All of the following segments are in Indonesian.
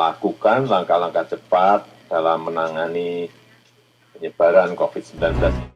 melakukan langkah-langkah cepat dalam menangani penyebaran COVID-19.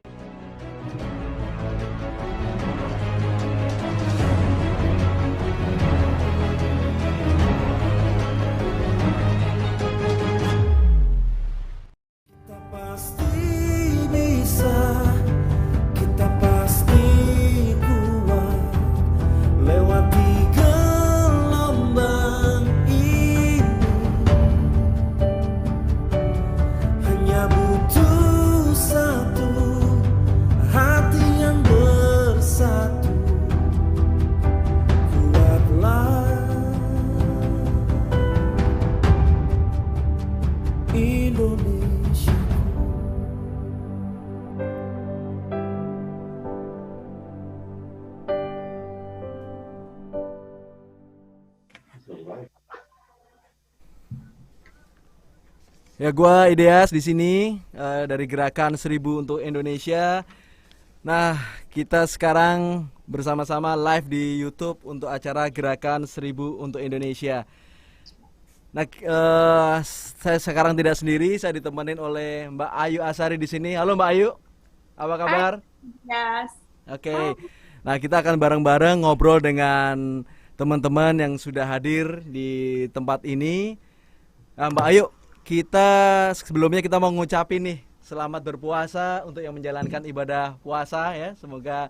Ya, gua Ideas di sini dari Gerakan 1000 untuk Indonesia. Nah, kita sekarang bersama-sama live di YouTube untuk acara Gerakan 1000 untuk Indonesia. Nah, saya sekarang tidak sendiri, saya ditemenin oleh Mbak Ayu Asari di sini. Halo Mbak Ayu, apa kabar? Yes. Oke. Nah, kita akan bareng-bareng ngobrol dengan teman-teman yang sudah hadir di tempat ini. Nah, Mbak Ayu, sebelumnya kita mau ngucapin nih selamat berpuasa untuk yang menjalankan ibadah puasa ya. Semoga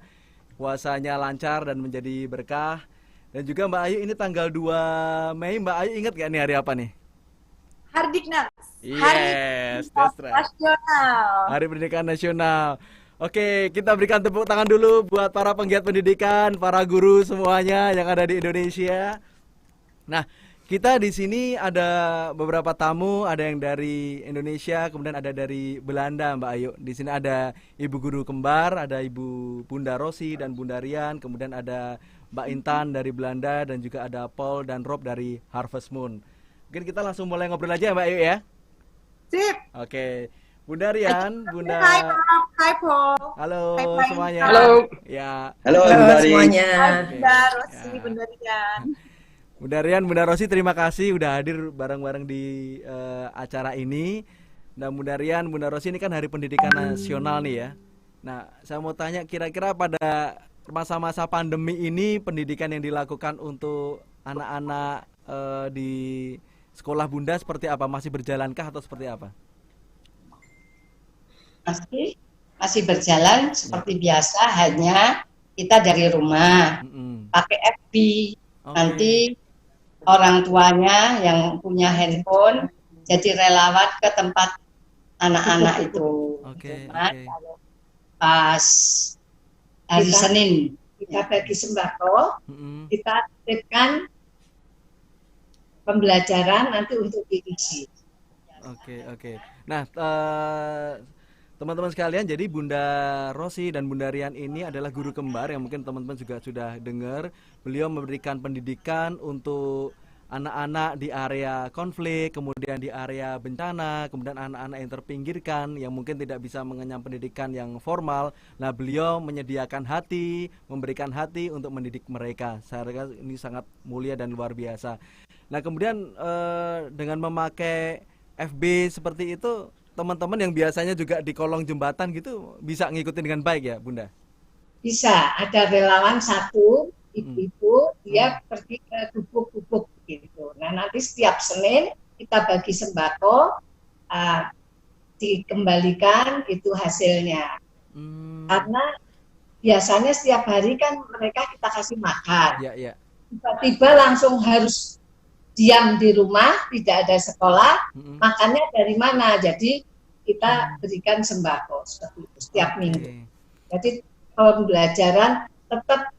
puasanya lancar dan menjadi berkah. Dan juga Mbak Ayu, ini tanggal 2 Mei, Mbak Ayu ingat gak nih hari apa nih? Hardiknas. Yes, that's right. Nasional. Hari Pendidikan Nasional. Oke, kita berikan tepuk tangan dulu buat para penggiat pendidikan, para guru semuanya yang ada di Indonesia. Nah, kita di sini ada beberapa tamu, ada yang dari Indonesia, kemudian ada dari Belanda, Mbak Ayu. Di sini ada Ibu Guru Kembar, ada Ibu Bunda Rosi dan Bunda Rian, kemudian ada Mbak Intan dari Belanda, dan juga ada Paul dan Rob dari Harvest Moon. Mungkin kita langsung mulai ngobrol aja Mbak Ayu ya. Sip. Oke, Bunda Rian, Bunda. Hai Paul. Hai Paul. Halo Hai, Pak semuanya. Intan. Halo. Ya. Halo, Halo Bunda Ri. semuanya. Hai Bunda Ya. Rosi, Bunda Rian. Bunda Rian, Bunda Rosi, terima kasih udah hadir bareng-bareng di acara ini. Dan Bunda Rian, Bunda Rosi, ini kan Hari Pendidikan Nasional nih ya. Nah, saya mau tanya kira-kira pada masa-masa pandemi ini pendidikan yang dilakukan untuk anak-anak di sekolah Bunda seperti apa? Masih berjalankah atau seperti apa? Masih berjalan seperti biasa, hanya kita dari rumah pakai FB. Nanti orang tuanya yang punya handphone jadi relawan ke tempat anak-anak itu. Kalau pas hari Senin kita bagi sembako, kita titipkan pembelajaran nanti untuk diisi. Oke. Nah, teman-teman sekalian, jadi Bunda Rosi dan Bunda Rian ini adalah guru kembar yang mungkin teman-teman juga sudah dengar. Beliau memberikan pendidikan untuk anak-anak di area konflik, kemudian di area bencana, kemudian anak-anak yang terpinggirkan yang mungkin tidak bisa mengenyam pendidikan yang formal. Nah, beliau menyediakan hati, memberikan hati untuk mendidik mereka. Saya rasa ini sangat mulia dan luar biasa. Nah, kemudian dengan memakai FB seperti itu, teman-teman yang biasanya juga di kolong jembatan gitu bisa ngikutin dengan baik ya, Bunda? Bisa, ada relawan satu, ibu-ibu, dia pergi ke gubuk-gubuk gitu. Nah, nanti setiap Senin kita bagi sembako, dikembalikan itu hasilnya. Karena biasanya setiap hari kan mereka kita kasih makan. Ya. Tiba-tiba langsung harus diam di rumah, tidak ada sekolah, makannya dari mana? Jadi kita berikan sembako seperti itu setiap minggu. Jadi pembelajaran tetap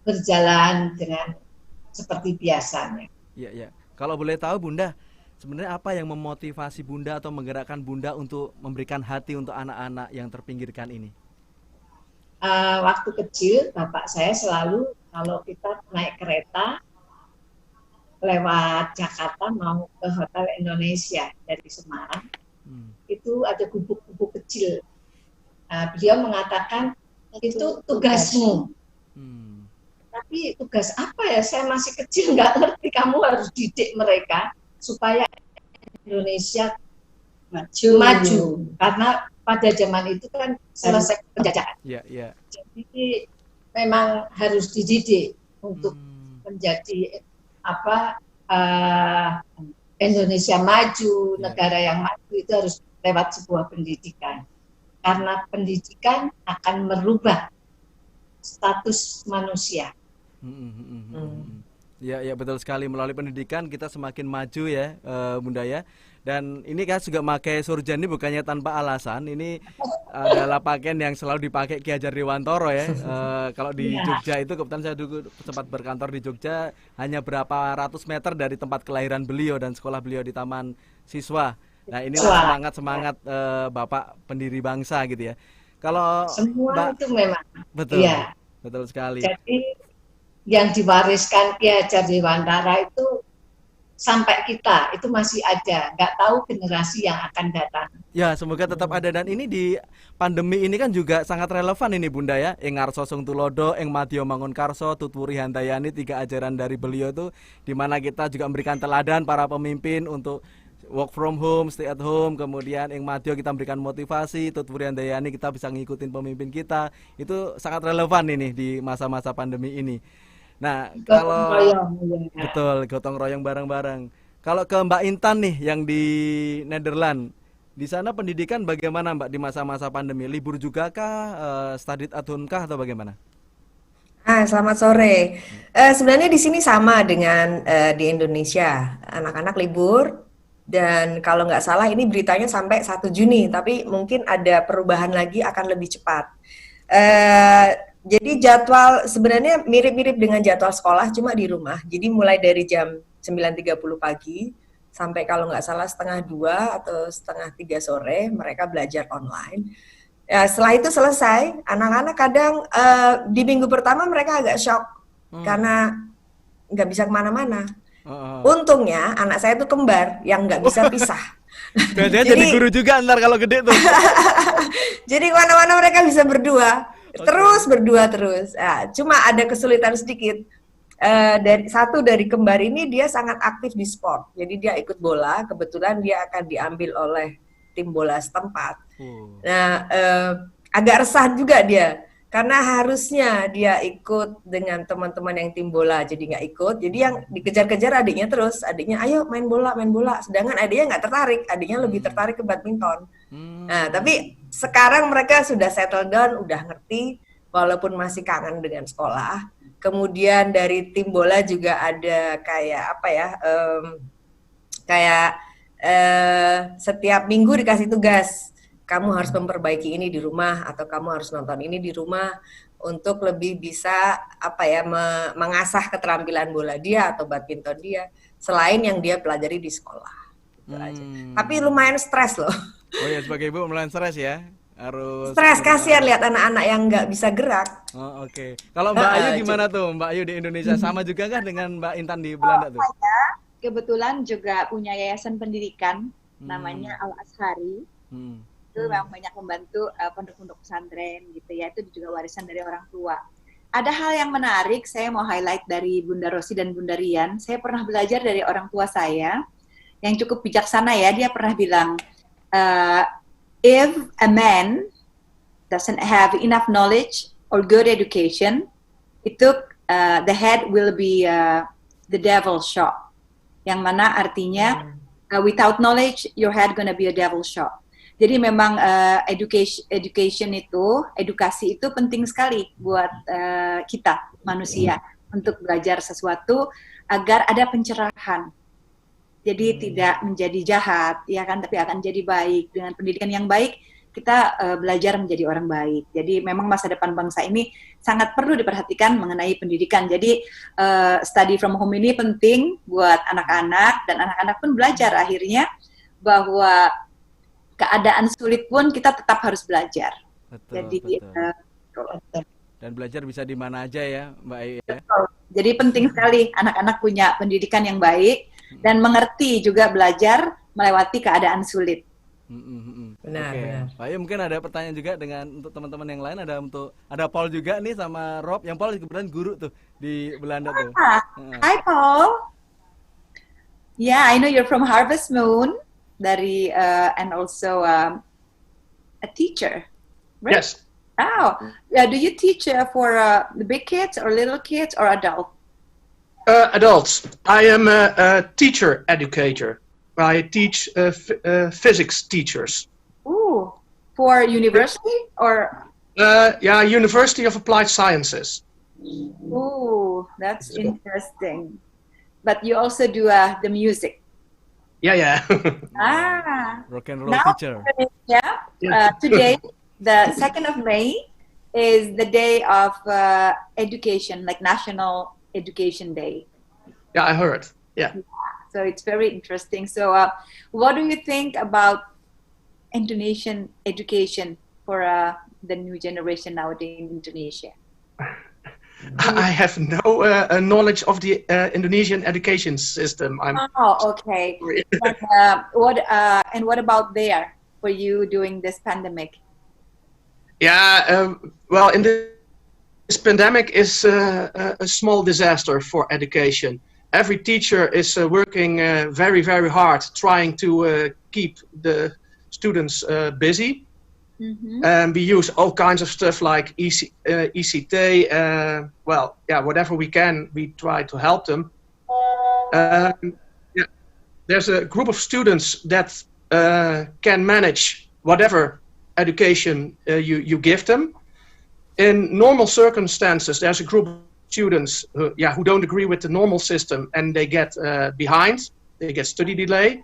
berjalan dengan seperti biasanya. Iya. Kalau boleh tahu Bunda, sebenarnya apa yang memotivasi Bunda atau menggerakkan Bunda untuk memberikan hati untuk anak-anak yang terpinggirkan ini? Waktu kecil, bapak saya selalu kalau kita naik kereta lewat Jakarta mau ke Hotel Indonesia dari Semarang, itu ada gubuk-gubuk kecil. Beliau mengatakan itu tugasmu. Tapi tugas apa ya? Saya masih kecil, nggak ngerti. Kamu harus didik mereka supaya Indonesia Maju. karena pada zaman itu kan selesai penjajahan. Ya, ya. Jadi memang harus dididik untuk menjadi Indonesia maju, negara yang maju itu harus lewat sebuah pendidikan. Karena pendidikan akan merubah status manusia. Ya, ya betul sekali. Melalui pendidikan kita semakin maju ya, Bunda ya. Dan ini kan juga pakai surjan ini bukannya tanpa alasan. Ini adalah pakaian yang selalu dipakai Ki Hajar Dewantoro ya. Kalau di Jogja itu kebetulan saya dulu sempat berkantor di Jogja, hanya berapa ratus meter dari tempat kelahiran beliau dan sekolah beliau di Taman Siswa. Nah inilah semangat Bapak pendiri bangsa gitu ya. Kalau semua itu memang betul, ya. Betul sekali. Jadi yang diwariskan Ki Hajar Dewantara itu sampai kita itu masih ada, nggak tahu generasi yang akan datang. Ya semoga tetap ada, dan ini di pandemi ini kan juga sangat relevan ini Bunda ya. Ing Ngarso Sung Tulodo, Ing Madya Mangunkarso, Tutwuri Handayani, 3 ajaran dari beliau itu dimana kita juga memberikan teladan para pemimpin untuk work from home, stay at home. Kemudian Ing Madya kita memberikan motivasi, Tutwuri Handayani kita bisa ngikutin pemimpin kita. Itu sangat relevan ini di masa-masa pandemi ini. Nah, kalau betul gotong royong bareng-bareng. Kalau ke Mbak Intan nih yang di Nederland, di sana pendidikan bagaimana Mbak di masa-masa pandemi? Libur juga kah, study at home kah atau bagaimana? Selamat sore. Sebenarnya di sini sama dengan di Indonesia, anak-anak libur dan kalau nggak salah ini beritanya sampai 1 Juni, tapi mungkin ada perubahan lagi akan lebih cepat. Jadi jadwal sebenarnya mirip-mirip dengan jadwal sekolah cuma di rumah. Jadi mulai dari jam 9.30 pagi sampai kalau nggak salah 1:30 atau 2:30 sore mereka belajar online. Ya, setelah itu selesai, anak-anak kadang di minggu pertama mereka agak shock karena nggak bisa kemana-mana. Untungnya anak saya itu kembar yang nggak bisa pisah. Jadi guru juga ntar kalau gede tuh. Jadi kemana-mana mereka bisa berdua. Berdua terus. Nah, cuma ada kesulitan sedikit. Dari kembar ini dia sangat aktif di sport. Jadi dia ikut bola. Kebetulan dia akan diambil oleh tim bola setempat. Nah, agak resah juga dia. Karena harusnya dia ikut dengan teman-teman yang tim bola. Jadi nggak ikut. Jadi yang dikejar-kejar adiknya terus. Adiknya, ayo main bola. Sedangkan adiknya nggak tertarik. Adiknya lebih tertarik ke badminton. Nah, tapi sekarang mereka sudah settle down, udah ngerti, walaupun masih kangen dengan sekolah. Kemudian dari tim bola juga ada setiap minggu dikasih tugas, kamu harus memperbaiki ini di rumah atau kamu harus nonton ini di rumah untuk lebih bisa mengasah keterampilan bola dia atau badminton dia selain yang dia pelajari di sekolah. Tapi lumayan stres loh. Oh ya, sebagai ibu lumayan stres ya. Harus stres, kasihan lihat anak-anak yang nggak bisa gerak. Oh, oke. Kalau Mbak Ayu gimana tuh? Mbak Ayu di Indonesia sama juga kah dengan Mbak Intan di Belanda tuh? Saya kebetulan juga punya yayasan pendidikan namanya Al Azhari. Itu memang banyak membantu pondok-pondok pesantren gitu ya. Itu juga warisan dari orang tua. Ada hal yang menarik saya mau highlight dari Bunda Rosi dan Bunda Rian. Saya pernah belajar dari orang tua saya yang cukup bijaksana ya. Dia pernah bilang, if a man doesn't have enough knowledge or good education, the head will be the devil's shop. Yang mana artinya without knowledge, your head gonna be a devil's shop. Jadi memang edukasi itu penting sekali buat kita manusia untuk belajar sesuatu agar ada pencerahan. Jadi tidak menjadi jahat, ya kan, tapi akan jadi baik. Dengan pendidikan yang baik, kita belajar menjadi orang baik. Jadi memang masa depan bangsa ini sangat perlu diperhatikan mengenai pendidikan. Jadi study from home ini penting buat anak-anak, dan anak-anak pun belajar akhirnya bahwa keadaan sulit pun kita tetap harus belajar. Jadi dan belajar bisa di mana aja ya, Mbak Ayu ya. Jadi penting sekali anak-anak punya pendidikan yang baik dan mengerti juga belajar melewati keadaan sulit. Benar. Pak Ayu, mungkin ada pertanyaan juga dengan untuk teman-teman yang lain, ada Paul juga nih sama Rob. Yang Paul kebetulan guru tuh di Belanda tuh. Hi Paul. Yeah, I know you're from Harvest Moon. and also a teacher, right? Yes. Oh, do you teach for the big kids or little kids or adult? Adults. I am a teacher educator. I teach physics teachers. Ooh, for university or? Yeah, University of Applied Sciences. Ooh, that's interesting. But you also do the music. Yeah. Rock and roll Now, teacher. Today, the 2nd of May, is the day of education, like National Education Day. Yeah, I heard. Yeah. So it's very interesting. So what do you think about Indonesian education for the new generation nowadays in Indonesia? I have no knowledge of the Indonesian education system. Okay. But, what about there for you during this pandemic? Yeah, well, in this pandemic is a small disaster for education. Every teacher is working very, very hard trying to keep the students busy. We use all kinds of stuff like ECT, whatever we can, we try to help them. There's a group of students that can manage whatever education you give them. In normal circumstances, there's a group of students who don't agree with the normal system and they get behind, they get study delay.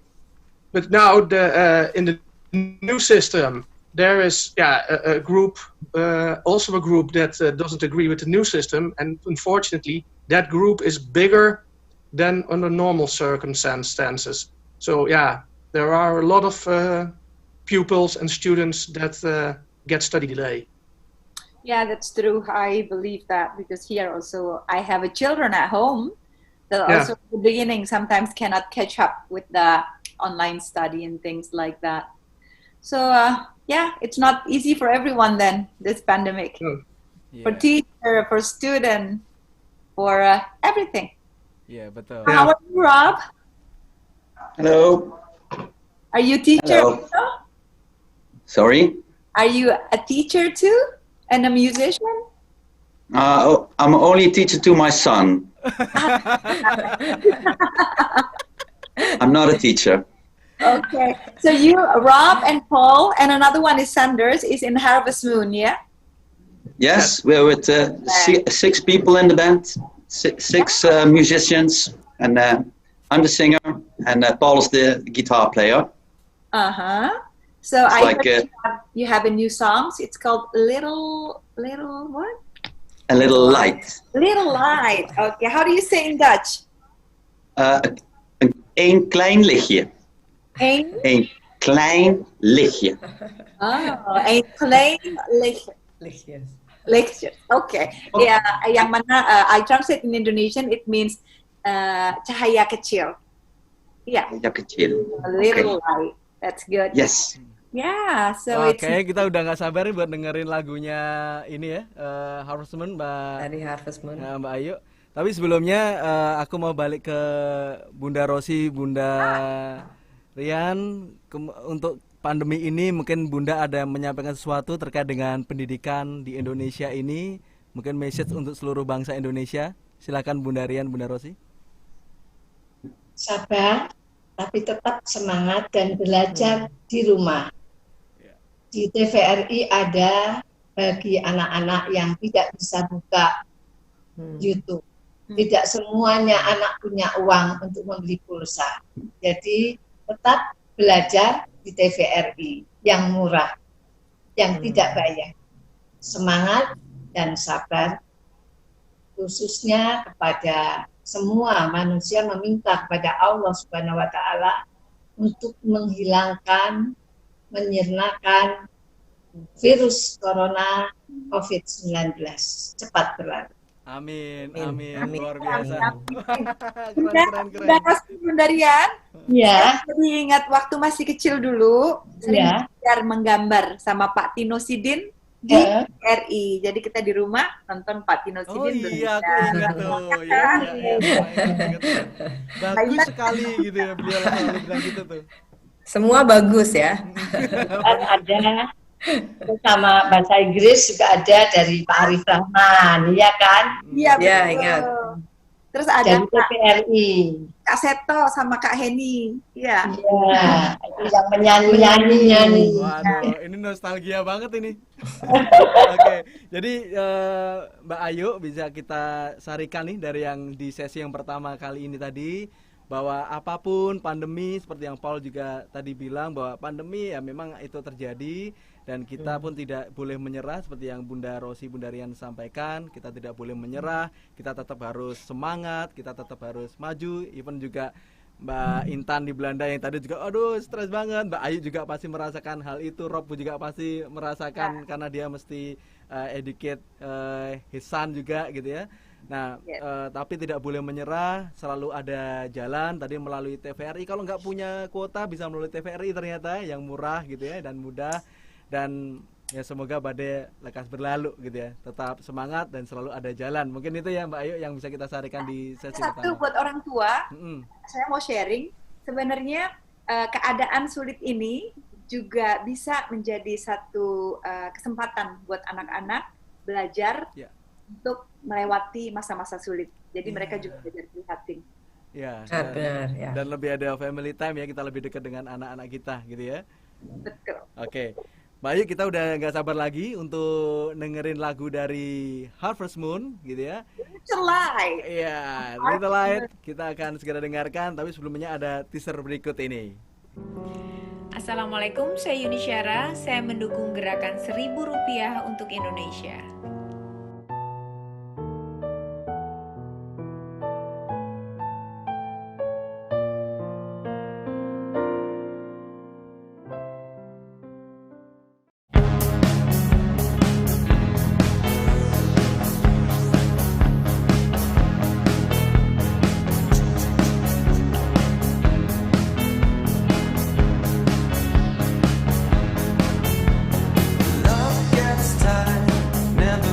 But now in the new system, there is a group that doesn't agree with the new system, and unfortunately, that group is bigger than under normal circumstances. So there are a lot of pupils and students that get study delay. Yeah, that's true. I believe that because here also I have children at home that also at the beginning sometimes cannot catch up with the online study and things like that. So it's not easy for everyone then, this pandemic. For teacher, for student, for everything. Yeah, betul. How are you, Rob? Hello. Are you a teacher? Hello. Sorry? Are you a teacher too? And a musician? I'm only a teacher to my son. I'm not a teacher. Okay. So you, Rob and Paul, and another one is Sanders, is in Harvest Moon, yeah? Yes, we're with 6 people in the band, six musicians, and I'm the singer, and Paul is the guitar player. So it's I heard you have a new song. It's called Little what? A Little Light. Little Light. Okay. How do you say in Dutch? Een klein lichtje. Een klein lichtje. Een klein lichtje. Lichtje. Okay. Yeah, yang mana I translate in Indonesian, it means cahaya kecil. Yeah. Cahaya kecil. A little light. That's good. Yes. Yeah, so Kayaknya kita udah nggak sabar nih buat dengerin lagunya ini ya, Harvest Moon, dari Harvest Moon. Mbak Ayu. Tapi sebelumnya aku mau balik ke Bunda Rosi, Bunda Rian, untuk pandemi ini mungkin Bunda ada menyampaikan sesuatu terkait dengan pendidikan di Indonesia ini, mungkin message untuk seluruh bangsa Indonesia. Silakan Bunda Rian, Bunda Rosi. Sabar, tapi tetap semangat dan belajar di rumah. Di TVRI ada bagi anak-anak yang tidak bisa buka YouTube. Tidak semuanya anak punya uang untuk membeli pulsa. Jadi tetap belajar di TVRI yang murah, yang tidak bayar. Semangat dan sabar, khususnya kepada semua manusia meminta kepada Allah Subhanahu wa Ta'ala untuk menghilangkan, menyirnakan virus corona COVID-19 cepat berlalu. Amin. Luar biasa. Keren. Bunda Rian, ya. Jadi ingat waktu masih kecil dulu, sering belajar menggambar sama Pak Tino Sidin di RI. Jadi kita di rumah nonton Pak Tino Sidin. Oh iya, aku ingat tuh. Ya. Bagus sekali gitu ya, beliau selalu bilang gitu tuh. Semua bagus ya. Kan ada sama bahasa Inggris juga ada dari Pak Arif Rahman, iya kan? Iya, Ya, betul. ingat. Terus ada Dari TVRI. Kak Seto sama Kak Heni. Iya. Iya, itu yang menyanyi-nyanyi. Waduh, ini nostalgia banget ini. Oke, jadi Mbak Ayu bisa kita sarikan nih dari yang di sesi yang pertama kali ini tadi, bahwa apapun pandemi seperti yang Paul juga tadi bilang, bahwa pandemi ya memang itu terjadi dan kita pun tidak boleh menyerah seperti yang Bunda Rosi, Bunda Rian sampaikan. Kita tidak boleh menyerah, kita tetap harus semangat, kita tetap harus maju. Even juga Mbak Intan di Belanda yang tadi juga aduh stres banget, Mbak Ayu juga pasti merasakan hal itu, Rob juga pasti merasakan karena dia mesti educate his son juga gitu ya. Nah, tapi tidak boleh menyerah, selalu ada jalan tadi melalui TVRI. Kalau nggak punya kuota bisa melalui TVRI ternyata yang murah gitu ya dan mudah. Dan ya semoga badai lekas berlalu gitu ya. Tetap semangat dan selalu ada jalan. Mungkin itu ya Mbak Ayu yang bisa kita sarikan di sesi Satu pertama. buat orang tua, saya mau sharing. Sebenarnya keadaan sulit ini juga bisa menjadi satu kesempatan buat anak-anak belajar untuk melewati masa-masa sulit. Jadi mereka juga belajar prihatin. Ya, Benar, ya. dan lebih ada family time ya, kita lebih dekat dengan anak-anak kita gitu ya. Betul. Oke, Mbak Ayu, kita udah nggak sabar lagi untuk dengerin lagu dari Harvest Moon gitu ya. Little Light. Iya, Little Light kita akan segera dengarkan, tapi sebelumnya ada teaser berikut ini. Assalamualaikum, saya Yuni Syara. Saya mendukung gerakan Rp1.000 untuk Indonesia. Love gets tired, never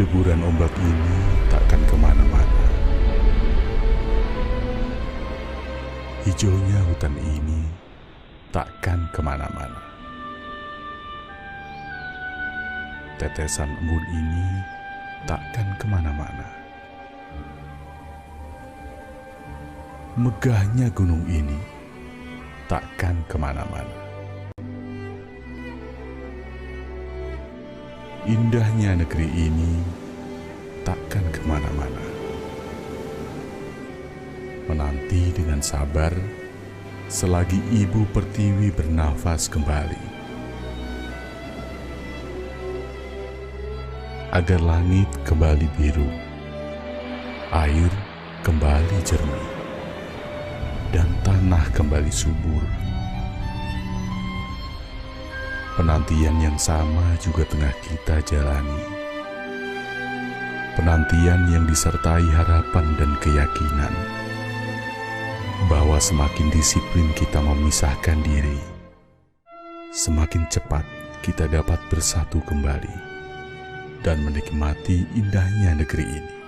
Deburan ombak ini takkan kemana-mana. Hijaunya hutan ini takkan kemana-mana. Tetesan embun ini takkan kemana-mana. Megahnya gunung ini takkan kemana-mana. Indahnya negeri ini takkan kemana-mana. Menanti dengan sabar selagi Ibu Pertiwi bernafas kembali, agar langit kembali biru, air kembali jernih, dan tanah kembali subur. Penantian yang sama juga tengah kita jalani. Penantian yang disertai harapan dan keyakinan bahwa semakin disiplin kita memisahkan diri, semakin cepat kita dapat bersatu kembali dan menikmati indahnya negeri ini.